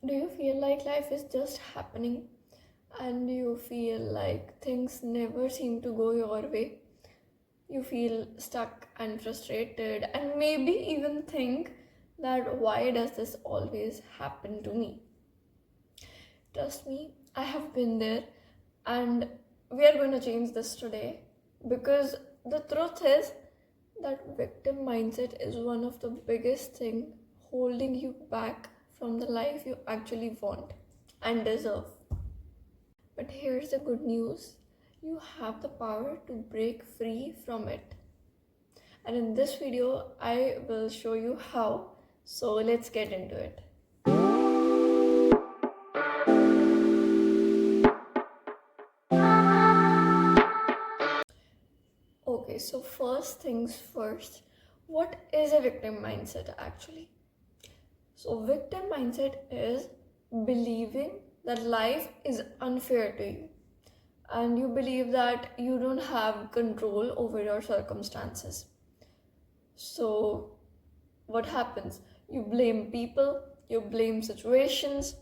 Do you feel like life is just happening and you feel like things never seem to go your way? You feel stuck and frustrated and maybe even think that why does this always happen to me? Trust me, I have been there and we are going to change this today because the truth is that victim mindset is one of the biggest thing holding you back from the life you actually want and deserve. But here's the good news, you have the power to break free from it. And in this video, I will show you how. So let's get into it. Okay, so first things first, what is a victim mindset actually? So, victim mindset is believing that life is unfair to you and you believe that you don't have control over your circumstances. So, what happens? You blame people, you blame situations,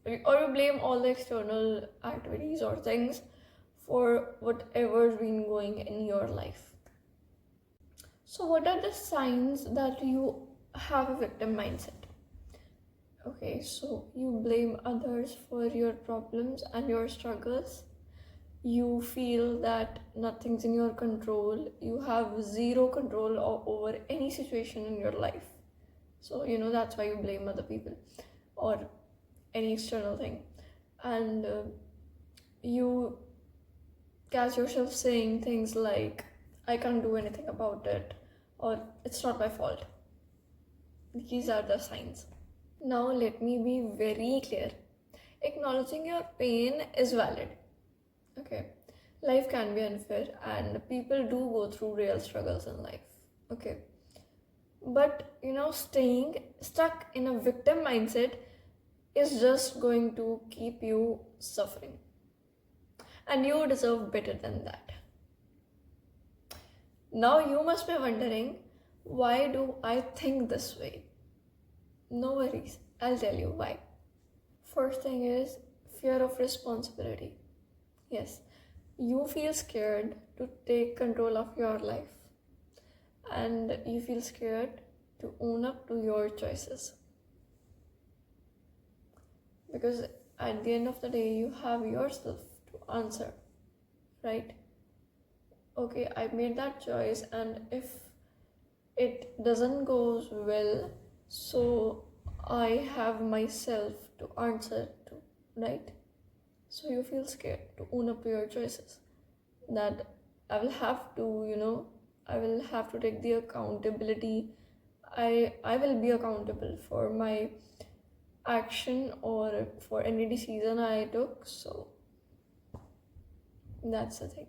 or you blame all the external activities or things for whatever's been going in your life. So, what are the signs that you have a victim mindset? Okay, so you blame others for your problems and your struggles. You feel that nothing's in your control. You have zero control over any situation in your life. So, that's why you blame other people or any external thing. And you catch yourself saying things like, I can't do anything about it, or it's not my fault. These are the signs. Now, let me be very clear. Acknowledging your pain is valid. Okay. Life can be unfair, and people do go through real struggles in life. Okay. But, staying stuck in a victim mindset is just going to keep you suffering. And you deserve better than that. Now, you must be wondering, why do I think this way? No worries, I'll tell you why. First thing is fear of responsibility. Yes, you feel scared to take control of your life and you feel scared to own up to your choices. Because at the end of the day, you have yourself to answer, right? Okay, I made that choice, and if it doesn't go well, so I have myself to answer to, right? So you feel scared to own up to your choices. That I will have to, I will have to take the accountability. I will be accountable for my action or for any decision I took. So that's the thing.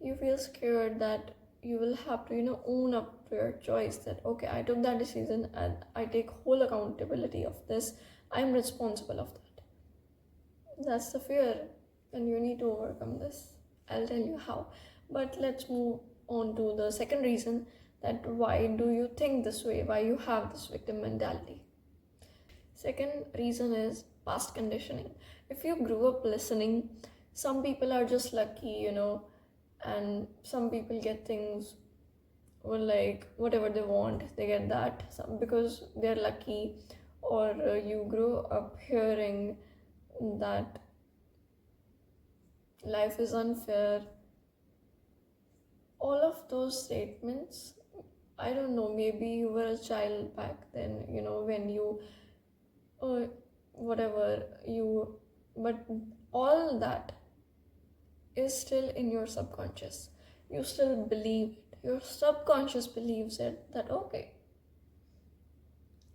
You feel scared that you will have to, own up to your choice that okay, I took that decision and I take whole accountability of this. I'm responsible of that. That's the fear, and you need to overcome this. I'll tell you how. But let's move on to the second reason, that why do you think this way? Why you have this victim mentality? Second reason is past conditioning. If you grew up listening, some people are just lucky, and some people get things, well, like whatever they want, they get that because they're lucky, or you grew up hearing that life is unfair. All of those statements, I don't know, maybe you were a child back then, when you, whatever you, but all that is still in your subconscious. You still believe it. Your subconscious believes it that, okay,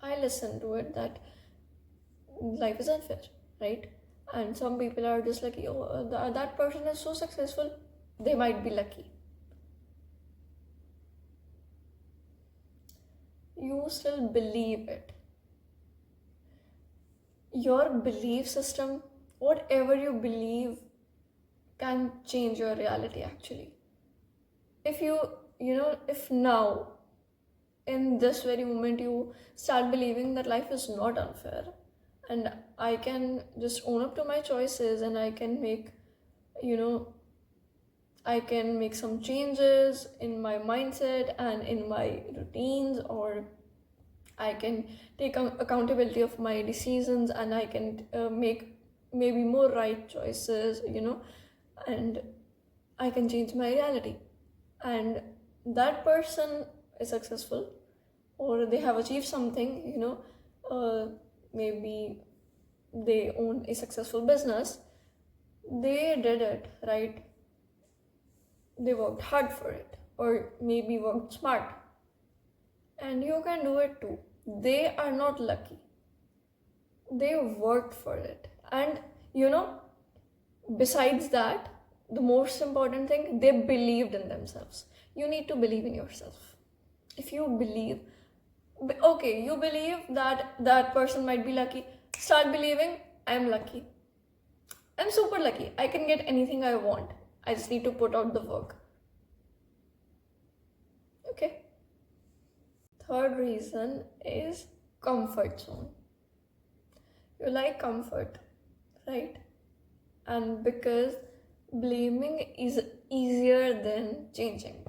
I listen to it that life is unfair, right? And some people are just like, oh, that person is so successful, they might be lucky. You still believe it. Your belief system, whatever you believe, can change your reality actually. If if now, in this very moment, you start believing that life is not unfair, and I can just own up to my choices, and I can make, you know, I can make some changes in my mindset and in my routines, or I can take accountability of my decisions, and I can make maybe more right choices, and I can change my reality. And that person is successful, or they have achieved something, maybe they own a successful business. They did it, right? They worked hard for it, or maybe worked smart. And you can do it too. They are not lucky. They worked for it. And besides that, the most important thing, they believed in themselves. You need to believe in yourself. If you believe, okay, you believe that that person might be lucky, start believing, I'm lucky. I'm super lucky. I can get anything I want. I just need to put out the work. Okay? Third reason is comfort zone. You like comfort, right? And because blaming is easier than changing.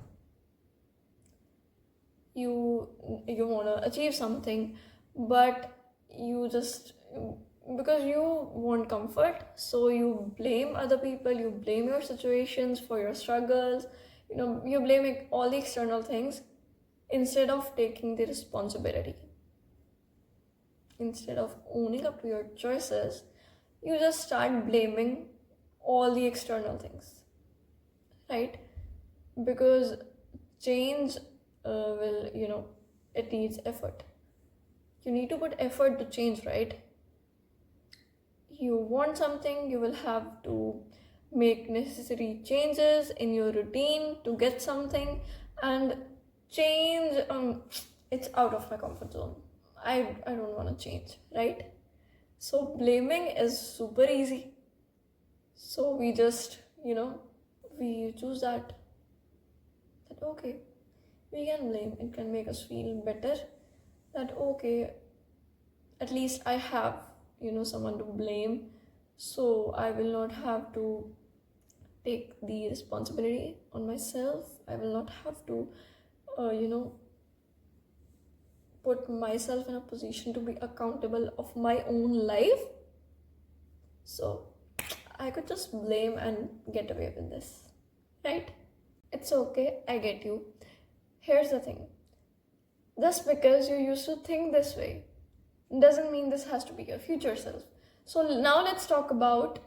You want to achieve something, but because you want comfort, so you blame other people, you blame your situations for your struggles, you blame all the external things instead of taking the responsibility. Instead of owning up to your choices, you just start blaming all the external things, right? Because change it needs effort. You need to put effort to change, right? You want something, you will have to make necessary changes in your routine to get something, and change, it's out of my comfort zone. I don't want to change, right? So blaming is super easy. So we just, we choose that okay, we can blame. It can make us feel better that okay, at least I have, someone to blame. So I will not have to take the responsibility on myself. I will not have to, put myself in a position to be accountable of my own life. So I could just blame and get away with this, right? It's okay, I get you. Here's the thing. Just because you used to think this way doesn't mean this has to be your future self. So now let's talk about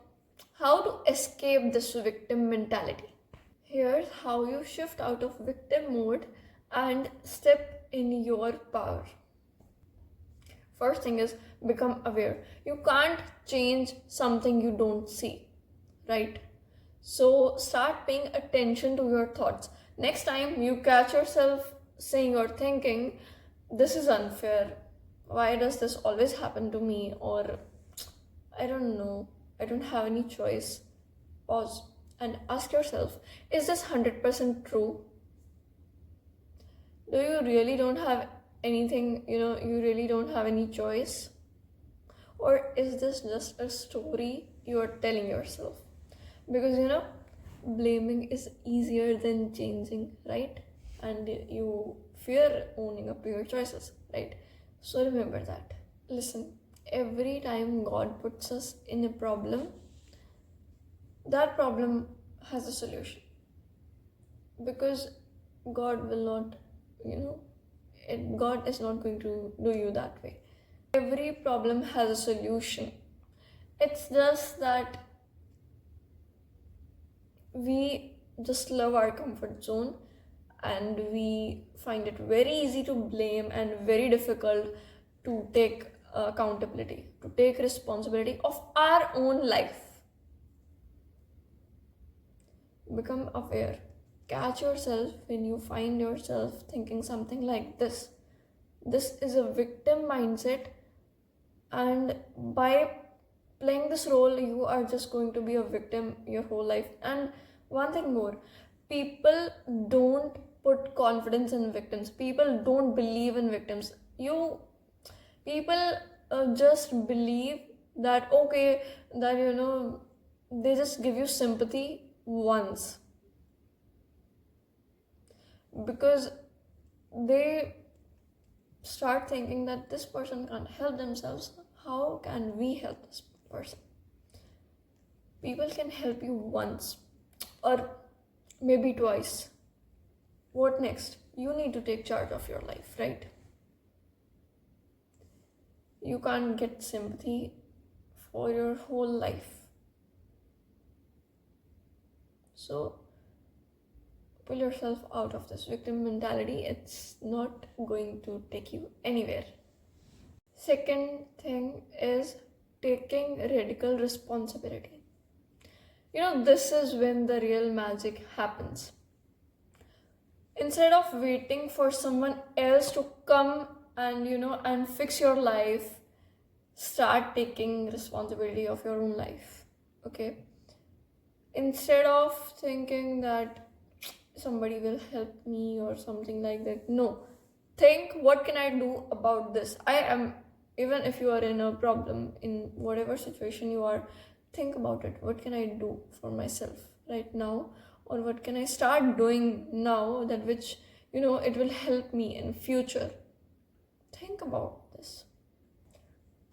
how to escape this victim mentality. Here's how you shift out of victim mode and step in your power. First thing is become aware. You can't change something you don't see, right? So start paying attention to your thoughts. Next time you catch yourself saying or thinking, this is unfair, why does this always happen to me, or I don't know, I don't have any choice, pause and ask yourself, is this 100% true? Do you really don't have anything, you really don't have any choice? Or is this just a story you are telling yourself? Because blaming is easier than changing, right? And you fear owning up to your choices, right? So remember that. Listen, every time God puts us in a problem, that problem has a solution. Because God will not, God is not going to do you that way. Every problem has a solution. It's just that we just love our comfort zone, and we find it very easy to blame and very difficult to take accountability, to take responsibility of our own life. Become aware. Catch yourself when you find yourself thinking something like this. This is a victim mindset, and by playing this role, you are just going to be a victim your whole life. And one thing more, people don't put confidence in victims. People don't believe in victims. People just believe that okay, that they just give you sympathy once because they start thinking that this person can't help themselves. How can we help this person? People can help you once or maybe twice. What next? You need to take charge of your life, right? You can't get sympathy for your whole life. So pull yourself out of this victim mentality. It's not going to take you anywhere. Second thing is taking radical responsibility. This is when the real magic happens. Instead of waiting for someone else to come and and fix your life, start taking responsibility of your own life. Okay, instead of thinking that somebody will help me or something like that, no, think, what can I do about this? Even if you are in a problem, in whatever situation you are, think about it. What can I do for myself right now, or what can I start doing now that which it will help me in future? Think about this.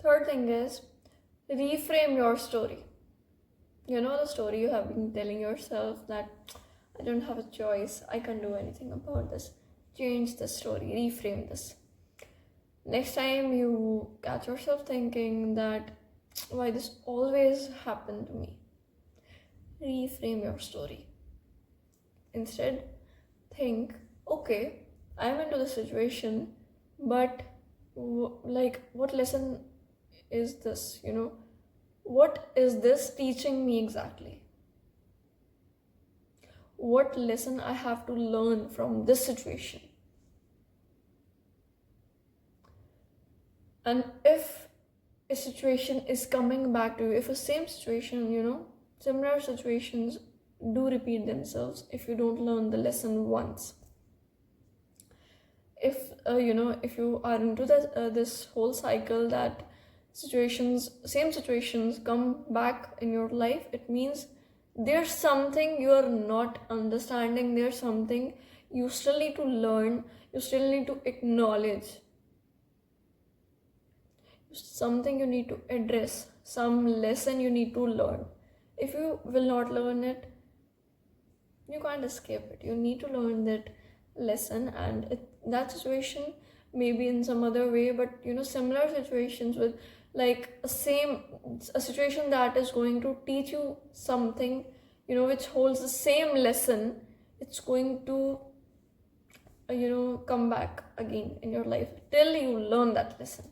Third thing is reframe your story. The story you have been telling yourself, that I don't have a choice, I can't do anything about this. Change the story, reframe this. Next time you catch yourself thinking that why this always happened to me, reframe your story. Instead, think, okay, I'm into the situation, but what lesson is this? What is this teaching me exactly? What lesson I have to learn from this situation? And if a situation is coming back to you, if a same situation, similar situations do repeat themselves if you don't learn the lesson once. If if you are into this whole cycle that same situations come back in your life, it means there's something you are not understanding. There's something you still need to learn, you still need to acknowledge, something you need to address, some lesson you need to learn. If you will not learn it, you can't escape it. You need to learn that lesson, and that situation maybe in some other way, but similar situations with a situation that is going to teach you something which holds the same lesson, it's going to come back again in your life till you learn that lesson.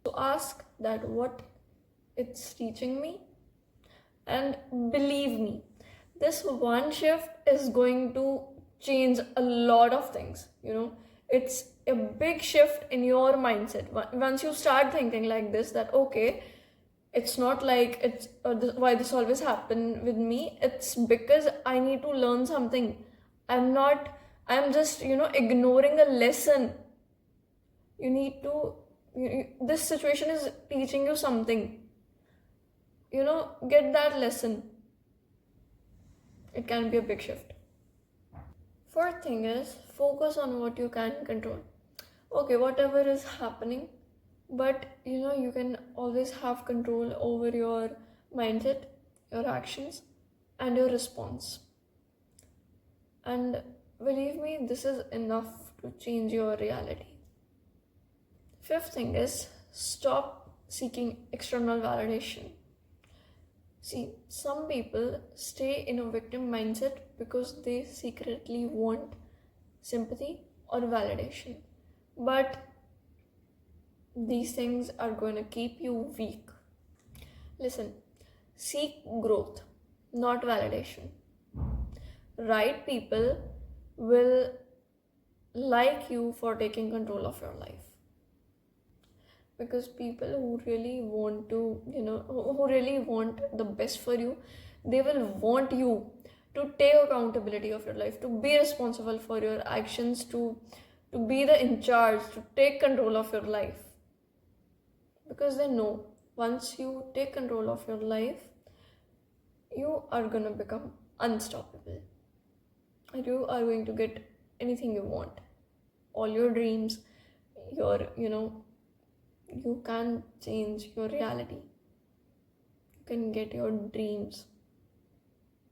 So ask that what it's teaching me, and believe me, this one shift is going to change a lot of things. It's a big shift in your mindset once you start thinking like this, that okay, it's not like it's why this always happened with me. It's because I need to learn something. I'm just ignoring a lesson. You need to this situation is teaching you something. Get that lesson. It can be a big shift. Fourth thing is focus on what you can control. Okay, whatever is happening, but you can always have control over your mindset, your actions, and your response. And believe me, this is enough to change your reality. Fifth thing is stop seeking external validation. See, some people stay in a victim mindset because they secretly want sympathy or validation. But these things are going to keep you weak. Listen, seek growth, not validation. Right people will like you for taking control of your life. Because people who really want to, who really want the best for you, they will want you to take accountability of your life, to be responsible for your actions, to be the in charge, to take control of your life. Because they know Once you take control of your life, you are gonna become unstoppable. You are going to get anything you want. All your dreams, you can change your reality. You can get your dreams,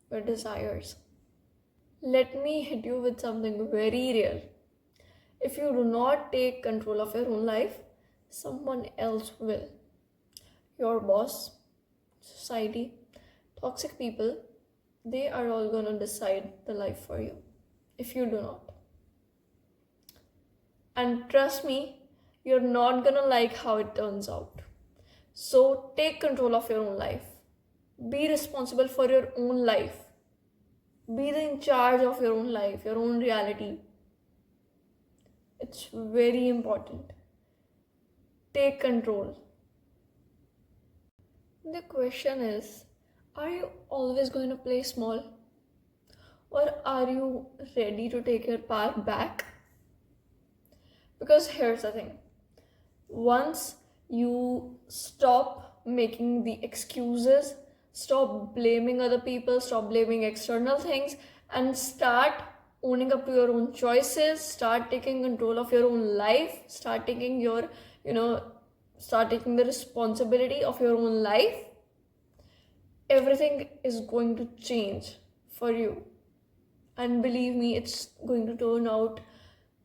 your desires. Let me hit you with something very real. If you do not take control of your own life, someone else will. Your boss, society, toxic people, they are all gonna decide the life for you if you do not. And trust me, you're not gonna like how it turns out. So take control of your own life. Be responsible for your own life. Be in charge of your own life, your own reality. It's very important. Take control. The question is, are you always going to play small? Or are you ready to take your power back? Because here's the thing. Once you stop making the excuses, stop blaming other people, stop blaming external things, and start owning up to your own choices, start taking control of your own life, start taking the responsibility of your own life, everything is going to change for you. And believe me, it's going to turn out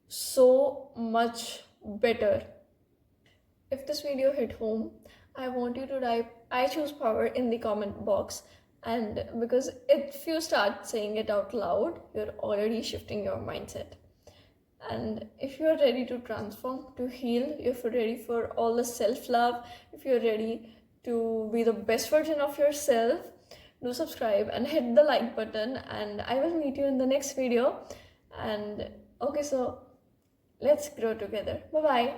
so much better. If this video hit home, I want you to type "I choose power" in the comment box. And because if you start saying it out loud, you're already shifting your mindset. And if you're ready to transform, to heal, if you're ready for all the self-love, if you're ready to be the best version of yourself, do subscribe and hit the like button, and I will meet you in the next video. And okay, so let's grow together. Bye bye.